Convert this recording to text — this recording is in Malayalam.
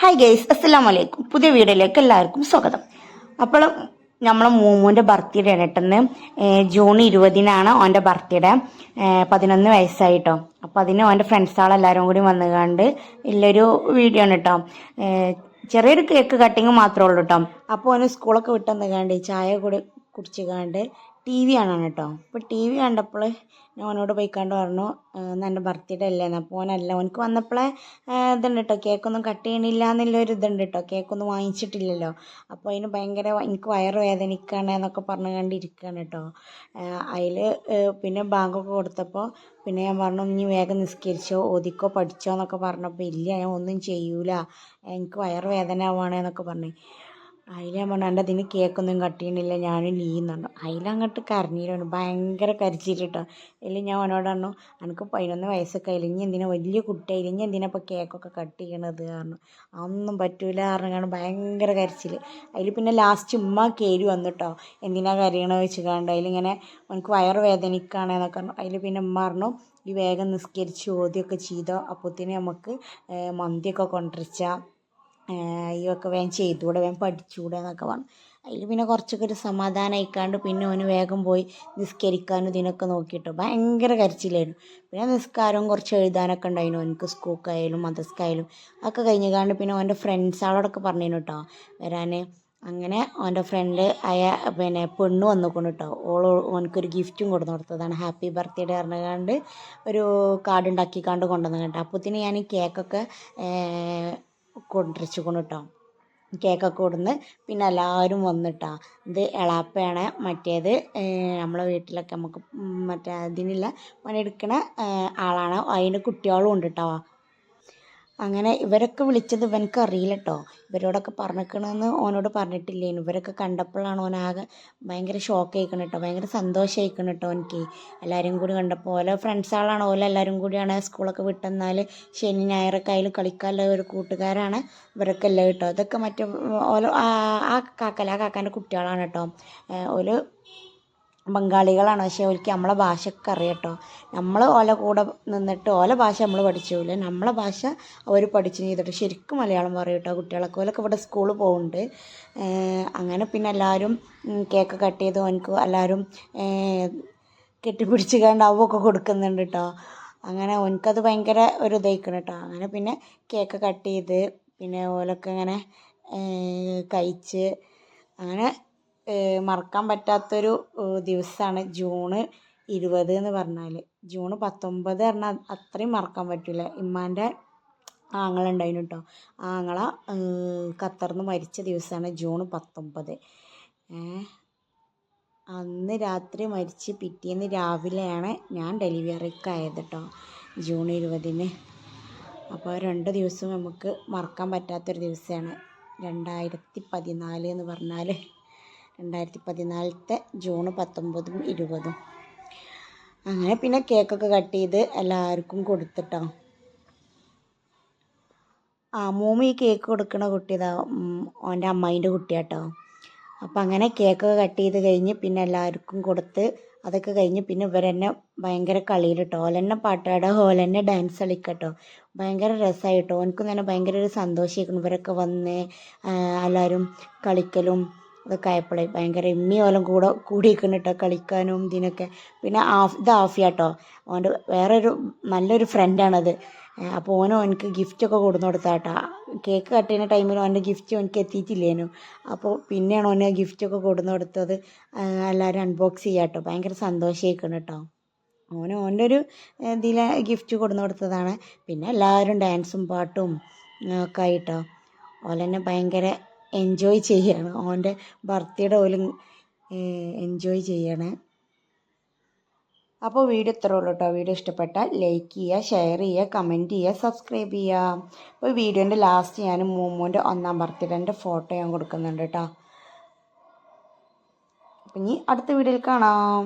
ഹായ് ഗൈസ്, അസ്സലാമു അലൈക്കും. പുതിയ വീഡിയോയിലേക്ക് എല്ലാവർക്കും സ്വാഗതം. അപ്പോൾ നമ്മളെ മൂമ്മൂൻ്റെ ബർത്ത്ഡേ ആണ് കേട്ടെന്ന്. ജൂൺ 20-നാണ് ഓൻ്റെ ബർത്ത്ഡേ. 11 വയസ്സായിട്ടോ. അപ്പോൾ അതിന് ഓൻ്റെ ഫ്രണ്ട്സുകളെല്ലാവരും കൂടി വന്നുകൊണ്ട് ഉള്ളൊരു വീഡിയോ ആണ് കേട്ടോ. ചെറിയൊരു കേക്ക് കട്ടിങ് മാത്രമേ ഉള്ളൂ കേട്ടോ. അപ്പോൾ ഓന് സ്കൂളൊക്കെ വിട്ടുവന്നുകാണ്ട് ചായ കൂടി കുടിച്ചുകാണ്ട് TV കാണാണ് കേട്ടോ. അപ്പോൾ TV കണ്ടപ്പോൾ ഞാൻ ഓനോട് പോയിക്കാണ്ട് പറഞ്ഞു, എൻ്റെ ബർത്ത്ഡേ അല്ലേന്ന്. അപ്പോൾ ഓനക്ക് വന്നപ്പോഴേ ഇതുണ്ട് കേട്ടോ, കേക്കൊന്നും കട്ട് ചെയ്യണില്ല എന്നുള്ളൊരു ഇതുണ്ട് കേട്ടോ. കേക്കൊന്നും വാങ്ങിച്ചിട്ടില്ലല്ലോ. അപ്പോൾ അതിന് ഭയങ്കര എനിക്ക് വയറ് വേദനിക്കാണ് എന്നൊക്കെ പറഞ്ഞു കണ്ടിരിക്കുകയാണ് കേട്ടോ. അതിൽ പിന്നെ ബാങ്കൊക്കെ കൊടുത്തപ്പോൾ പിന്നെ ഞാൻ പറഞ്ഞു, ഇനി വേഗം നിസ്കരിച്ചോ, ഓതിക്കോ, പഠിച്ചോ എന്നൊക്കെ പറഞ്ഞപ്പോൾ ഇല്ല, ഞാൻ ഒന്നും ചെയ്യൂല, എനിക്ക് വയറ് വേദന ആവുകയാണ് എന്നൊക്കെ പറഞ്ഞു. അതിൽ ഞാൻ പറഞ്ഞു, എൻ്റെ അതിന് കേക്കൊന്നും കട്ട് ചെയ്യണില്ല, ഞാനും ലീന്നുണ്ടോ. അതിലങ്ങോട്ട് കരഞ്ഞിട്ടാണ്, ഭയങ്കര കരച്ചിട്ടോ. അതിൽ ഞാൻ അവനോട് പറഞ്ഞു, എനിക്ക് 11 വയസ്സൊക്കെ ആയില്ല, ഇനി എന്തിനാ വലിയ കുട്ടിയായില്ല, ഇനി എന്തിനാ ഇപ്പോൾ കേക്കൊക്കെ കട്ട് ചെയ്യണത് പറഞ്ഞു. അതൊന്നും പറ്റൂല പറഞ്ഞാണ് ഭയങ്കര കരച്ചിൽ. അതിൽ പിന്നെ ലാസ്റ്റ് ഉമ്മ കയറി വന്നിട്ടോ, എന്തിനാ കരയണമെന്ന് വെച്ചുകൊണ്ട്. അതിലിങ്ങനെ എനിക്ക് വയറ് വേദനിക്കുകയാണ് എന്നൊക്കെ പറഞ്ഞു. അതിൽ പിന്നെ ഉമ്മ പറഞ്ഞു, ഈ വേഗം നിസ്കരിച്ച് ഓതിയൊക്കെ ചെയ്തോ, അപ്പോഴത്തേന് നമുക്ക് മന്തിയൊക്കെ കൊണ്ടുവച്ചാൽ ഇതൊക്കെ വേഗം ചെയ്തുകൂടെ, വേഗം പഠിച്ചുകൂടെ എന്നൊക്കെ പറഞ്ഞു. അതിൽ പിന്നെ കുറച്ചൊക്കെ ഒരു സമാധാനം ആയിക്കാണ്ട് പിന്നെ ഓന് വേഗം പോയി നിസ്കരിക്കാനും ഇതിനൊക്കെ നോക്കിയിട്ടോ. ഭയങ്കര കരച്ചിലായിരുന്നു. പിന്നെ നിസ്കാരവും കുറച്ച് എഴുതാനൊക്കെ ഉണ്ടായിരുന്നു എനിക്ക്, സ്കൂൾക്കായാലും മദ്രസക്കായാലും ഒക്കെ കഴിഞ്ഞാണ്ട് പിന്നെ ഓൻ്റെ ഫ്രണ്ട്സുകളോടൊക്കെ പറഞ്ഞു കേട്ടോ വരാൻ. അങ്ങനെ ഓൻ്റെ ഫ്രണ്ട് പിന്നെ പെണ്ണ് വന്നിക്കണം കേട്ടോ. ഓനക്കൊരു ഗിഫ്റ്റും കൊടുത്തു കൊടുത്തതാണ്, ഹാപ്പി ബർത്ത്ഡേ പറഞ്ഞുകൊണ്ട് ഒരു കാർഡ് ഉണ്ടാക്കിക്കാണ്ട് കൊണ്ടുവന്നു കേട്ടോ. അപ്പോഴത്തേന് ഞാൻ ഈ കേക്കൊക്കെ കൊണ്ടുവച്ചിക്കണം കേട്ടോ. കേക്കൊക്കെ കൊടുന്ന് പിന്നെ എല്ലാവരും വന്നിട്ടാ. ഇത് എളാപ്പയാണ്, മറ്റേത് നമ്മളെ വീട്ടിലൊക്കെ നമുക്ക് മറ്റേ അതിനുള്ള പണിയെടുക്കണ ആളാണ്. അതിന് കുട്ടികളും ഉണ്ട് കേട്ടോ. അങ്ങനെ ഇവരൊക്കെ വിളിച്ചത് ഇവനക്ക് അറിയില്ല കേട്ടോ. ഇവരോടൊക്കെ പറഞ്ഞിരിക്കണമെന്ന് ഓനോട് പറഞ്ഞിട്ടില്ലേനു. ഇവരൊക്കെ കണ്ടപ്പോഴാണ് ഓനാകെ ഭയങ്കര ഷോക്ക് ആയിക്കണം കേട്ടോ, ഭയങ്കര സന്തോഷമായിക്കണം കേട്ടോ എനിക്ക്. എല്ലാവരും കൂടി കണ്ടപ്പോൾ ഓരോ ഫ്രണ്ട്സുകളാണ്, എല്ലാവരും കൂടിയാണ് സ്കൂളൊക്കെ വിട്ടെന്നാൽ ശനി ഞായറൊക്കെ അതിൽ കളിക്കാനുള്ള ഒരു കൂട്ടുകാരാണ് ഇവരൊക്കെ എല്ലാം കേട്ടോ. അതൊക്കെ മറ്റേ ഓരോ ആ കാക്കാൻ്റെ കുട്ടികളാണ് കേട്ടോ. ഒരു ബംഗാളികളാണ്, പക്ഷേ ഓർക്ക് നമ്മളെ ഭാഷയൊക്കെ അറിയാം കേട്ടോ. നമ്മൾ ഓല കൂടെ നിന്നിട്ട് ഓല ഭാഷ നമ്മൾ പഠിച്ചില്ല, നമ്മളെ ഭാഷ അവർ പഠിച്ചു ചെയ്തിട്ട് ശരിക്കും മലയാളം പറയും കേട്ടോ കുട്ടികളൊക്കെ. ഓലൊക്കെ ഇവിടെ സ്കൂളിൽ പോകുന്നുണ്ട്. അങ്ങനെ പിന്നെ എല്ലാവരും കേക്ക് കട്ട് ചെയ്ത് ഓനക്ക് എല്ലാവരും കെട്ടിപ്പിടിച്ച് കണ്ട് അവൊക്കെ കൊടുക്കുന്നുണ്ട് കേട്ടോ. അങ്ങനെ ഓനക്കത് ഭയങ്കര ഒരു ഇതായിക്കണം കേട്ടോ. അങ്ങനെ പിന്നെ കേക്ക് കട്ട് ചെയ്ത് പിന്നെ ഓലൊക്കെ ഇങ്ങനെ കഴിച്ച് അങ്ങനെ മറക്കാൻ പറ്റാത്തൊരു ദിവസമാണ് ജൂൺ 20 എന്ന് പറഞ്ഞാൽ. ജൂൺ 19 പറഞ്ഞാൽ അത്രയും മറക്കാൻ പറ്റില്ല. ഇമ്മാൻ്റെ ആങ്ങളുണ്ടായിരുന്നു കേട്ടോ. ആങ്ങള ഖത്തറിന്ന് മരിച്ച ദിവസമാണ് ജൂൺ 19. അന്ന് രാത്രി മരിച്ച് പിറ്റേന്ന് രാവിലെയാണ് ഞാൻ ഡെലിവറിക്കായത് കേട്ടോ, ജൂൺ 20-ന്. അപ്പോൾ 2 ദിവസം നമുക്ക് മറക്കാൻ പറ്റാത്തൊരു ദിവസമാണ് 2014 എന്ന് പറഞ്ഞാൽ. 2014 ജൂൺ 19ഉം 20ഉം. അങ്ങനെ പിന്നെ കേക്കൊക്കെ കട്ട് ചെയ്ത് എല്ലാവർക്കും കൊടുത്തിട്ടോ. മൂമ്മ ഈ കേക്ക് കൊടുക്കണ കുട്ടി ഇതാ ഓൻ്റെ അമ്മായിൻ്റെ കുട്ടിയാട്ടോ. അപ്പം അങ്ങനെ കേക്കൊക്കെ കട്ട് ചെയ്ത് കഴിഞ്ഞ് പിന്നെ എല്ലാവർക്കും കൊടുത്ത് അതൊക്കെ കഴിഞ്ഞ് പിന്നെ ഇവരെന്നെ ഭയങ്കര കളിയിൽ കേട്ടോ. ഓലെന്നെ പാട്ടാടുക, ഓലെന്നെ ഡാൻസ് കളിക്കട്ടോ. ഭയങ്കര രസമായിട്ടോ. എനിക്കും തന്നെ ഭയങ്കര ഒരു സന്തോഷമായിരിക്കണം ഇവരൊക്കെ വന്ന് എല്ലാവരും കളിക്കലും അതൊക്കെ ആയപ്പോഴേ. ഭയങ്കര ഓലും കൂടിയിരിക്കണം കേട്ടോ കളിക്കാനും ഇതിനൊക്കെ. പിന്നെ ഇത് ആഫിയാട്ടോ, ഓൻ്റെ വേറൊരു നല്ലൊരു ഫ്രണ്ടാണത്. അപ്പോൾ ഓനക്ക് ഗിഫ്റ്റൊക്കെ കൊടുന്നു കൊടുത്താട്ടോ. കേക്ക് കട്ട് ചെയ്യുന്ന ടൈമിൽ ഓൻ്റെ ഗിഫ്റ്റ് ഓനക്ക് എത്തിയിട്ടില്ലേനു. അപ്പോൾ പിന്നെയാണ് ഓന് ഗിഫ്റ്റൊക്കെ കൊടുന്നു കൊടുത്തത്. എല്ലാവരും അൺബോക്സ് ചെയ്യാട്ടോ. ഭയങ്കര സന്തോഷമായിരിക്കണം കേട്ടോ. ഓൻ്റെ ഒരു ഇതിൽ ഗിഫ്റ്റ് കൊടുന്നു കൊടുത്തതാണ്. പിന്നെ എല്ലാവരും ഡാൻസും പാട്ടും ഒക്കെ ആയിട്ടോ. ഓലെന്നെ ഭയങ്കര എൻജോയ് ചെയ്യാണ്. ഓൻ്റെ ബർത്ത്ഡേ ഓലും എൻജോയ് ചെയ്യണേ. അപ്പോൾ വീഡിയോ ഇത്രേ ഉള്ളൂ കേട്ടോ. വീഡിയോ ഇഷ്ടപ്പെട്ടാൽ ലൈക്ക് ചെയ്യുക, ഷെയർ ചെയ്യുക, കമൻറ്റ് ചെയ്യുക, സബ്സ്ക്രൈബ് ചെയ്യുക. അപ്പോൾ വീഡിയോൻ്റെ ലാസ്റ്റ് ഞാൻ മൂമ്മൂൻ്റെ 1ാം ബർത്ത്ഡേൻ്റെ ഫോട്ടോ ഞാൻ കൊടുക്കുന്നുണ്ട് കേട്ടോ. അപ്പം ഇനി അടുത്ത വീഡിയോയിൽ കാണാം.